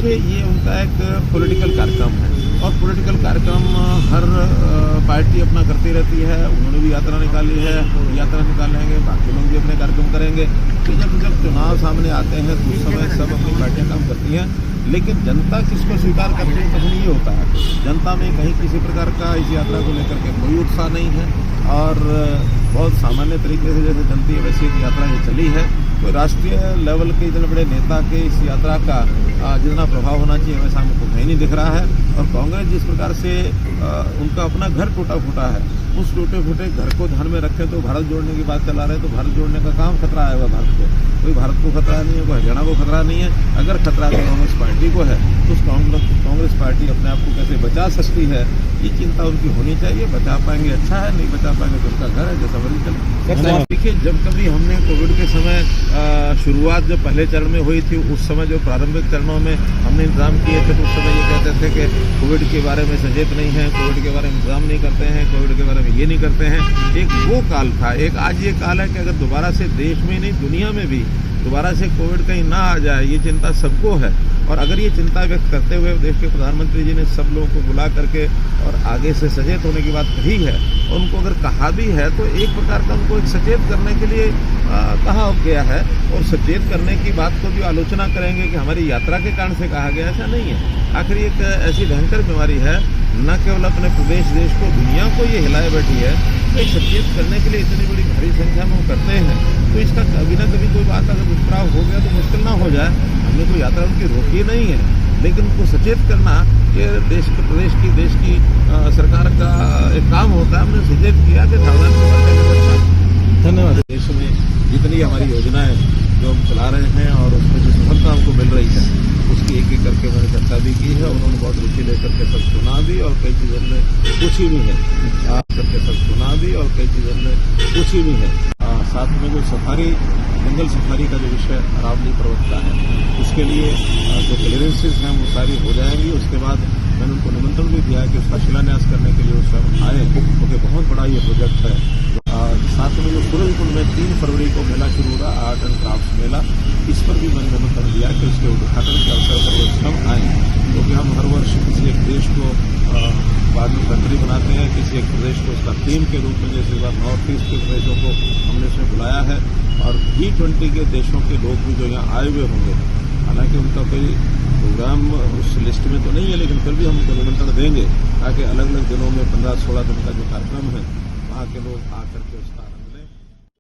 देखिए, ये उनका एक पॉलिटिकल कार्यक्रम है और पॉलिटिकल कार्यक्रम हर पार्टी अपना करती रहती है। उन्होंने भी यात्रा निकाली है, यात्रा निकालेंगे, बाकी लोग भी अपने कार्यक्रम करेंगे। तो जब चुनाव सामने आते हैं तो उस समय सब अपनी पार्टियां काम करती हैं, लेकिन जनता किसको स्वीकार करती है तब ये होता है। जनता में कहीं किसी प्रकार का इस यात्रा को लेकर के कोई उत्साह नहीं है और बहुत सामान्य तरीके से जैसे चलती है वैसी एक यात्रा ये चली है। कोई राष्ट्रीय लेवल के इतने बड़े नेता के इस यात्रा का जितना प्रभाव होना चाहिए वैसा हमको कहीं नहीं दिख रहा है। और कांग्रेस जिस प्रकार से उनका अपना घर टूटा फूटा है, उस टूटे फूटे घर को ध्यान में रखें तो भारत जोड़ने की बात चला रहे हैं, तो भारत जोड़ने का काम खतरा आएगा भारत को। कोई भारत को खतरा नहीं है, कोई हरियाणा को खतरा नहीं है। अगर खतरा तो कांग्रेस पार्टी को है, तो उस कांग्रेस पार्टी अपने आप को कैसे बचा सकती है, ये चिंता उनकी होनी चाहिए। बचा पाएंगे अच्छा है, नहीं बचा पाएंगे तो उनका घर है, जैसा मर्जी चले। देखिए, जब कभी हमने कोविड के समय शुरुआत जब पहले चरण में हुई थी, उस समय जो प्रारंभिक चरणों में हमने इंतजाम किए थे तो उस समय ये कहते थे कि कोविड के बारे में सचेत नहीं है, कोविड के बारे में इंतजाम नहीं करते हैं, कोविड के बारे में ये नहीं करते हैं। एक वो काल था। एक आज ये काल है कि अगर दोबारा से देश में नहीं दुनिया में भी दोबारा से कोविड कहीं ना आ जाए, ये चिंता सबको है। और अगर ये चिंता व्यक्त करते हुए देश के प्रधानमंत्री जी ने सब लोगों को बुला करके और आगे से सचेत होने की बात कही है, और उनको अगर कहा भी है तो एक प्रकार का उनको एक सचेत करने के लिए कहा गया है। और सचेत करने की बात को भी आलोचना करेंगे कि हमारी यात्रा के कारण से कहा गया, ऐसा नहीं है। आखिर एक ऐसी भयंकर बीमारी है, न केवल अपने प्रदेश देश को, दुनिया को ये हिलाए बैठी है। तो एक सचेत करने के लिए इतनी बड़ी भारी संख्या में वो करते हैं, तो इसका कभी ना कभी कोई बात अगर दुष्प्रभाव हो गया तो मुश्किल ना हो जाए। हमने कोई यात्रा उनकी रोकी नहीं है, लेकिन उनको सचेत करना ये प्रदेश की सरकार का एक काम होता है। हमने सचेत किया कि सावधान को करने में अच्छा। धन्यवाद। देश में जितनी हमारी योजनाएं जो हम चला रहे हैं और उसमें जो सफलता हमको मिल रही है, उसकी एक एक करके मैंने चर्चा भी की है। उन्होंने बहुत रुचि लेकर के सब सुना भी और कई चीज़ों में पूछी भी है, करके सब सुना भी और कई चीज़ों में पूछी भी है। साथ में जो सफारी, जंगल सफारी का जो विषय अरावली पर्वत का है, उसके लिए जो क्लियरेंसेज हैं वो सारी हो जाएंगी। उसके बाद मैंने उनको निमंत्रण भी दिया कि उसका शिलान्यास करने के लिए उस समय आए, क्योंकि बहुत बड़ा ये प्रोजेक्ट है। साथ में जो सूरजकुंड में 3 फरवरी को मेला शुरू हो रहा, आर्ट एंड क्राफ्ट मेला, इस पर भी मैंने निमंत्रण दिया कि उसके उद्घाटन के अवसर पर वो सब आएँ, क्योंकि हम हर वर्ष किसी एक देश को बाद में कंट्री बनाते हैं, किसी एक प्रदेश को उसका थीम के रूप में, जैसे बार नॉर्थ ईस्ट के प्रदेशों को हमने इसमें बुलाया है। और G20 के देशों के लोग भी जो यहाँ आए हुए होंगे, हालांकि उनका कोई प्रोग्राम उस लिस्ट में तो नहीं है, लेकिन फिर भी हम उनको निमंत्रण देंगे ताकि अलग अलग दिनों में 15-16 दिन का जो कार्यक्रम है वहाँ के लोग आकर के उसका